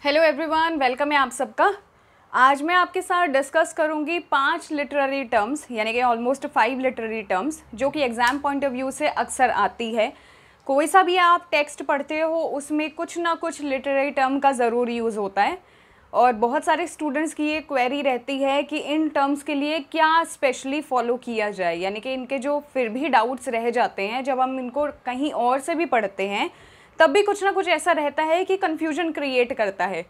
Hello everyone, welcome है आप सबका। आज मैं आपके साथ डिस्कस करूंगी 5 लिटरेरी टर्म्स, यानी कि ऑलमोस्ट 5 लिटरेरी टर्म्स जो कि एग्ज़ाम पॉइंट ऑफ व्यू से अक्सर आती है। कोई सा भी आप टेक्स्ट पढ़ते हो उसमें कुछ ना कुछ लिटरेरी टर्म का ज़रूर यूज़ होता है और बहुत सारे स्टूडेंट्स की ये क्वेरी रहती है कि इन टर्म्स के लिए क्या स्पेशली फ़ॉलो किया जाए, यानी कि इनके जो फिर भी डाउट्स रह जाते हैं जब हम इनको कहीं और से भी पढ़ते हैं तब भी कुछ ना कुछ ऐसा रहता है कि कन्फ्यूजन क्रिएट करता है।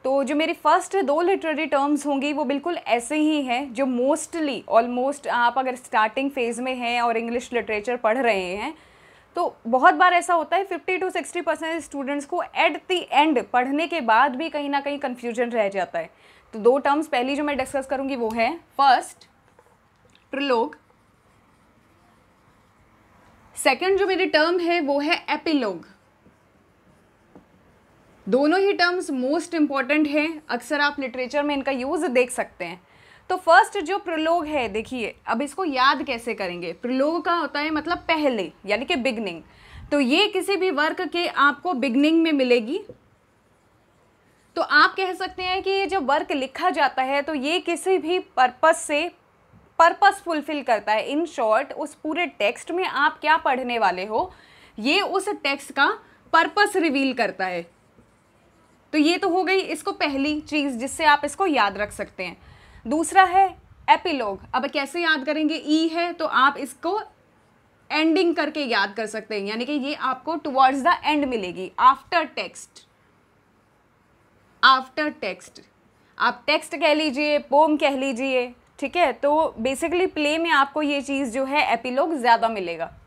तो जो मेरी फर्स्ट 2 लिटरेरी टर्म्स होंगी वो बिल्कुल ऐसे ही हैं जो मोस्टली ऑलमोस्ट आप अगर स्टार्टिंग फेज़ में हैं और इंग्लिश लिटरेचर पढ़ रहे हैं तो बहुत बार ऐसा होता है 50 to 60% स्टूडेंट्स को एट द एंड पढ़ने के बाद भी कहीं ना कहीं कन्फ्यूजन रह जाता है। तो 2 टर्म्स पहली जो मैं डिस्कस करूँगी वो है फर्स्ट प्रोलोग, सेकेंड जो मेरी टर्म है वो है एपिलोग। दोनों ही टर्म्स मोस्ट इंपॉर्टेंट हैं, अक्सर आप लिटरेचर में इनका यूज़ देख सकते हैं। तो फर्स्ट जो प्रोलोग है, देखिए अब इसको याद कैसे करेंगे। प्रोलोग का होता है मतलब पहले, यानी कि बिगनिंग। तो ये किसी भी वर्क के आपको बिगनिंग में मिलेगी। तो आप कह सकते हैं कि ये जब वर्क लिखा जाता है तो ये किसी भी पर्पस फुलफिल करता है। इन शॉर्ट उस पूरे टेक्स्ट में आप क्या पढ़ने वाले हो ये उस टेक्स्ट का पर्पस रिवील करता है। तो ये तो हो गई इसको पहली चीज़ जिससे आप इसको याद रख सकते हैं। दूसरा है एपिलॉग। अब कैसे याद करेंगे, ई है तो आप इसको एंडिंग करके याद कर सकते हैं, यानी कि ये आपको टुवर्ड्स द एंड मिलेगी। आफ्टर टेक्स्ट, आफ्टर टेक्स्ट आप टेक्स्ट कह लीजिए, पोम कह लीजिए, ठीक है। तो बेसिकली प्ले में आपको ये चीज़ जो है एपिलॉग ज़्यादा मिलेगा।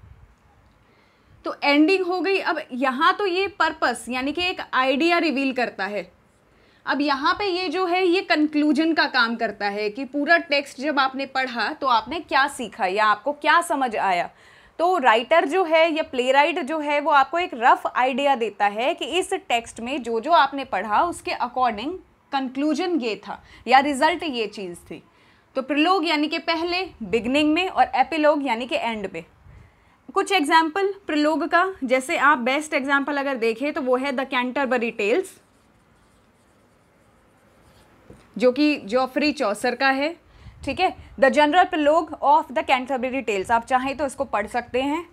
तो एंडिंग हो गई। अब यहाँ तो ये पर्पस यानी कि एक आइडिया रिवील करता है। अब यहाँ पे ये जो है ये कंक्लूजन का काम करता है कि पूरा टेक्स्ट जब आपने पढ़ा तो आपने क्या सीखा या आपको क्या समझ आया। तो राइटर जो है या प्ले राइट जो है वो आपको एक रफ आइडिया देता है कि इस टेक्स्ट में जो जो आपने पढ़ा उसके अकॉर्डिंग कंक्लूजन ये था या रिजल्ट ये चीज़ थी। तो प्रोलोग यानी कि पहले बिगनिंग में और एपिलोग यानी कि एंड पे। कुछ एग्जाम्पल प्रोलोग का, जैसे आप बेस्ट एग्जाम्पल अगर देखें तो वो है द कैंटरबरी टेल्स जो कि जॉफरी चौसर का है, ठीक है। The general prologue of the Canterbury tales, आप चाहें तो इसको पढ़ सकते हैं।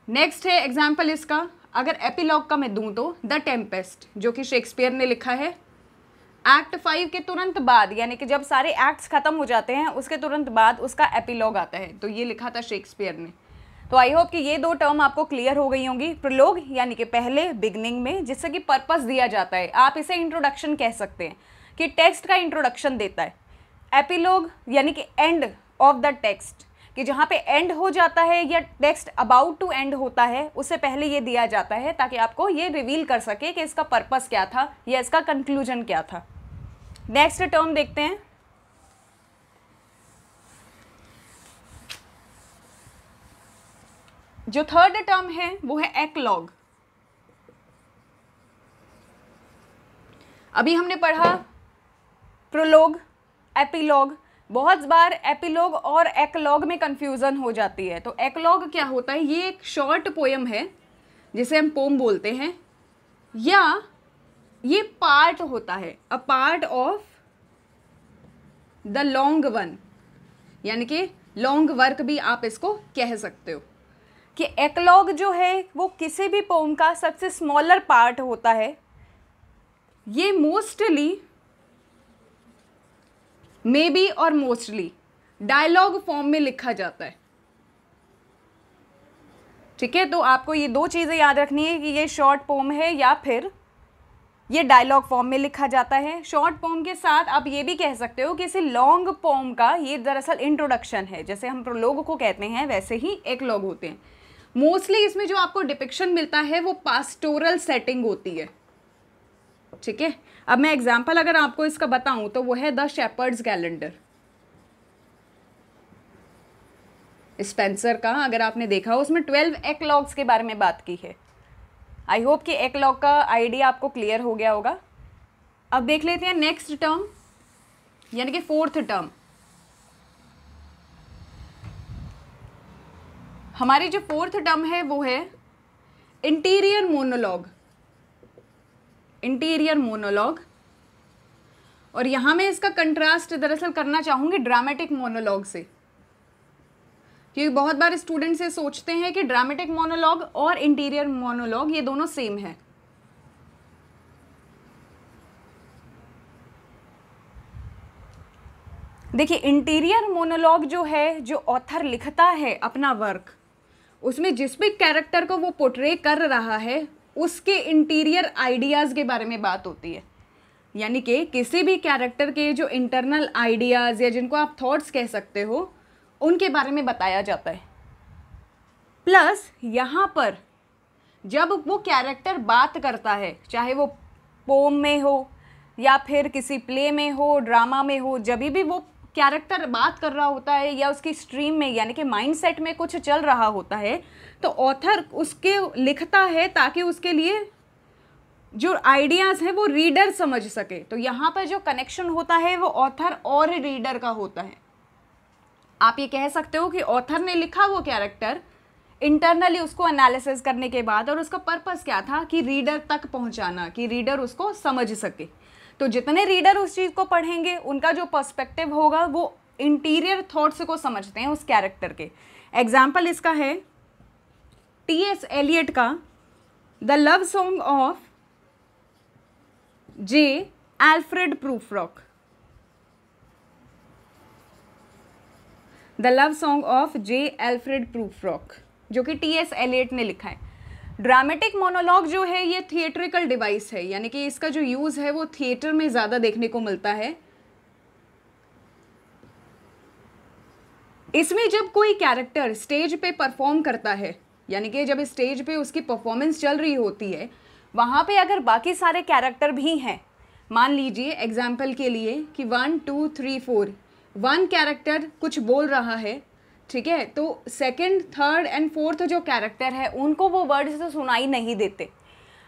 नेक्स्ट है एग्जाम्पल इसका, अगर एपिलॉग का मैं दूं तो द टेम्पेस्ट जो कि शेक्सपियर ने लिखा है। एक्ट 5 के तुरंत बाद, यानी कि जब सारे एक्ट्स खत्म हो जाते हैं उसके तुरंत बाद उसका एपिलॉग आता है, तो ये लिखा था शेक्सपियर ने। तो आई होप कि ये 2 टर्म आपको क्लियर हो गई होंगी। प्रोलोग यानी कि पहले बिगनिंग में जिससे कि पर्पस दिया जाता है, आप इसे इंट्रोडक्शन कह सकते हैं कि टेक्स्ट का इंट्रोडक्शन देता है। एपिलॉग यानी कि एंड ऑफ द टेक्स्ट, कि जहाँ पे एंड हो जाता है या टेक्स्ट अबाउट टू एंड होता है उससे पहले ये दिया जाता है ताकि आपको ये रिवील कर सके कि इसका पर्पस क्या था या इसका कंक्लूजन क्या था। नेक्स्ट टर्म देखते हैं। जो थर्ड टर्म है वो है एक्लॉग। अभी हमने पढ़ा प्रोलोग, एपिलॉग। बहुत बार एपिलॉग और एक्लॉग में कंफ्यूजन हो जाती है। तो एक्लॉग क्या होता है, ये एक शॉर्ट पोएम है जिसे हम पोम बोलते हैं, या ये पार्ट होता है, a part of the long one, यानी कि लॉन्ग वर्क भी आप इसको कह सकते हो। कि एक्लॉग जो है वो किसी भी पोम का सबसे स्मॉलर पार्ट होता है। ये मोस्टली, मे बी और मोस्टली डायलॉग फॉर्म में लिखा जाता है, ठीक है। तो आपको ये 2 चीज़ें याद रखनी है कि ये शॉर्ट पोम है या फिर ये डायलॉग फॉर्म में लिखा जाता है। शॉर्ट पोम के साथ आप ये भी कह सकते हो कि इसे लॉन्ग पोम का ये दरअसल इंट्रोडक्शन है। जैसे हम प्रोलोग को कहते हैं वैसे ही एक्लॉग होते हैं। मोस्टली इसमें जो आपको डिपिक्शन मिलता है वो पास्टोरल सेटिंग होती है, ठीक है। अब मैं एग्जांपल अगर आपको इसका बताऊं तो वो है द शेपर्ड्स कैलेंडर, स्पेंसर का। अगर आपने देखा उसमें 12 एक्लॉग्स के बारे में बात की है। आई होप कि एक्लॉग का आइडिया आपको क्लियर हो गया होगा। अब देख लेते हैं नेक्स्ट टर्म, यानी कि फोर्थ टर्म। हमारी जो फोर्थ टर्म है वो है इंटीरियर मोनोलॉग। इंटीरियर मोनोलॉग, और यहाँ मैं इसका कंट्रास्ट दरअसल करना चाहूँगी ड्रामेटिक मोनोलॉग से, क्योंकि बहुत बार स्टूडेंट्स ये सोचते हैं कि ड्रामेटिक मोनोलॉग और इंटीरियर मोनोलॉग ये दोनों सेम है। देखिए, इंटीरियर मोनोलॉग जो है, जो ऑथर लिखता है अपना वर्क, उसमें जिस भी कैरेक्टर को वो पोर्ट्रे कर रहा है उसके इंटीरियर आइडियाज़ के बारे में बात होती है। यानी कि किसी भी कैरेक्टर के जो इंटरनल आइडियाज़ या जिनको आप थॉट्स कह सकते हो, उनके बारे में बताया जाता है। प्लस यहाँ पर जब वो कैरेक्टर बात करता है, चाहे वो पोम में हो या फिर किसी प्ले में हो, ड्रामा में हो, जब भी वो कैरेक्टर बात कर रहा होता है या उसकी स्ट्रीम में यानी कि माइंडसेट में कुछ चल रहा होता है, तो ऑथर उसके लिखता है ताकि उसके लिए जो आइडियाज़ हैं वो रीडर समझ सके। तो यहाँ पर जो कनेक्शन होता है वो ऑथर और रीडर का होता है। आप ये कह सकते हो कि ऑथर ने लिखा वो कैरेक्टर, इंटरनली उसको एनालिसिस करने के बाद, और उसका पर्पस क्या था कि रीडर तक पहुँचाना, कि रीडर उसको समझ सके। तो जितने रीडर उस चीज़ को पढ़ेंगे उनका जो पर्सपेक्टिव होगा वो इंटीरियर थॉट्स को समझते हैं उस कैरेक्टर के। एग्जाम्पल इसका है T.S. एलियट का the love song of J. Alfred Prufrock। The love song of J. Alfred Prufrock, जो कि T.S. एलियट ने लिखा है। ड्रामेटिक मोनोलॉग जो है ये थिएट्रिकल डिवाइस है, यानी कि इसका जो यूज़ है वो थिएटर में ज़्यादा देखने को मिलता है। इसमें जब कोई कैरेक्टर स्टेज पे परफॉर्म करता है, यानी कि जब स्टेज पे उसकी परफॉर्मेंस चल रही होती है, वहाँ पे अगर बाकी सारे कैरेक्टर भी हैं, मान लीजिए एग्जाम्पल के लिए कि 1 2 3 4 1 कैरेक्टर कुछ बोल रहा है, ठीक है, तो सेकंड, थर्ड एंड फोर्थ जो कैरेक्टर है उनको वो वर्ड्स तो सुनाई नहीं देते।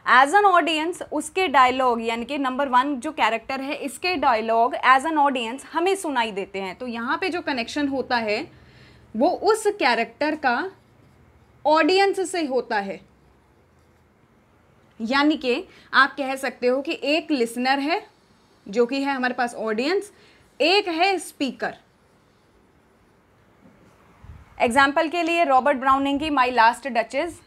एज एन ऑडियंस उसके डायलॉग, यानी कि नंबर 1 जो कैरेक्टर है इसके डायलॉग एज एन ऑडियंस हमें सुनाई देते हैं। तो यहाँ पे जो कनेक्शन होता है वो उस कैरेक्टर का ऑडियंस से होता है। यानी कि आप कह सकते हो कि एक लिसनर है जो कि है हमारे पास ऑडियंस, एक है स्पीकर। एग्जाम्पल के लिए रॉबर्ट ब्राउनिंग की माई लास्ट डचेस।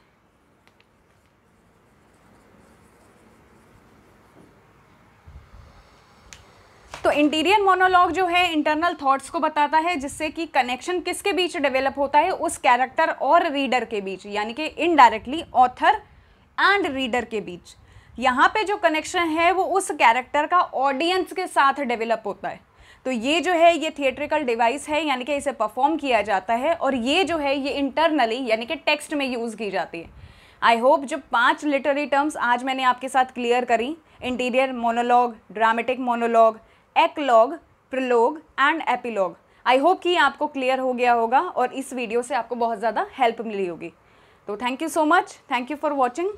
तो इंटीरियर मोनोलॉग जो है इंटरनल थॉट्स को बताता है, जिससे कि कनेक्शन किसके बीच डेवलप होता है, उस कैरेक्टर और रीडर के बीच, यानी कि इनडायरेक्टली ऑथर एंड रीडर के बीच। यहाँ पे जो कनेक्शन है वो उस कैरेक्टर का ऑडियंस के साथ डेवलप होता है। तो ये जो है ये थिएट्रिकल डिवाइस है, यानी कि इसे परफॉर्म किया जाता है, और ये जो है ये इंटरनली यानी कि टेक्स्ट में यूज़ की जाती है। आई होप जो 5 लिटरेरी टर्म्स आज मैंने आपके साथ क्लियर करी, interior monologue, dramatic monologue, eclogue, prologue and epilogue, I hope कि आपको क्लियर हो गया होगा और इस वीडियो से आपको बहुत ज़्यादा हेल्प मिली होगी। तो thank you so much, thank you for watching.